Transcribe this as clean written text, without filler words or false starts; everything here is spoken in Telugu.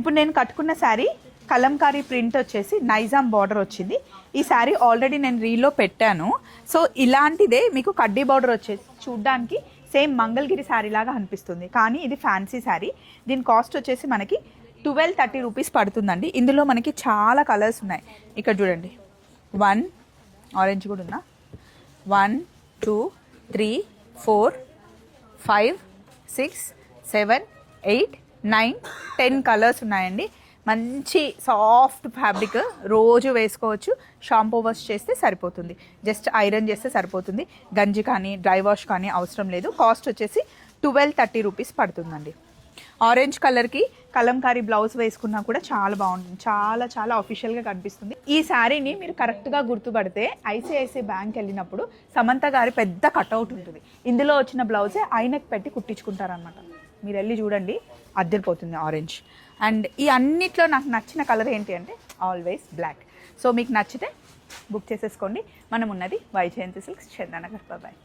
ఇప్పుడు నేను కట్టుకున్న శారీ కలంకారీ ప్రింట్ వచ్చేసి నైజాం బార్డర్ వచ్చింది. ఈ శారీ ఆల్రెడీ నేను రీల్లో పెట్టాను. సో ఇలాంటిదే మీకు కడ్డీ బార్డర్ వచ్చేసి చూడ్డానికి సేమ్ మంగళగిరి శారీ లాగా అనిపిస్తుంది, కానీ ఇది ఫ్యాన్సీ శారీ. దీని కాస్ట్ వచ్చేసి మనకి 1230 రూపీస్ పడుతుందండి. ఇందులో మనకి చాలా కలర్స్ ఉన్నాయి. ఇక్కడ చూడండి, 1 ఆరెంజ్ కూడా ఉందా, 1 2 3 4 5 6 7 8 9 10 కలర్స్ ఉన్నాయండి. మంచి సాఫ్ట్ ఫ్యాబ్రిక్, రోజు వేసుకోవచ్చు. షాంపూ వాష్ చేస్తే సరిపోతుంది, జస్ట్ ఐరన్ చేస్తే సరిపోతుంది. గంజి కానీ డ్రై వాష్ కానీ అవసరం లేదు. కాస్ట్ వచ్చేసి 1230 రూపీస్ పడుతుందండి. ఆరెంజ్ కలర్కి కలంకారీ బ్లౌజ్ వేసుకున్నా కూడా చాలా బాగుంటుంది, చాలా చాలా అఫీషియల్గా కనిపిస్తుంది. ఈ శారీని మీరు కరెక్ట్గా గుర్తుపడితే ఐసిఐసిఐ బ్యాంక్ వెళ్ళినప్పుడు సమంత గారి పెద్ద కట్అవుట్ ఉంటుంది. ఇందులో వచ్చిన బ్లౌజే ఆయనకు పెట్టి కుట్టించుకుంటారనమాట. మీరు వెళ్ళి చూడండి, అద్దరిపోతుంది ఆరెంజ్. అండ్ ఈ అన్నిట్లో నాకు నచ్చిన కలర్ ఏంటి అంటే ఆల్వేస్ బ్లాక్. సో మీకు నచ్చితే బుక్ చేసేసుకోండి. మనం ఉన్నది వైజయంతి సిల్క్స్, చందానగర్. బాయ్.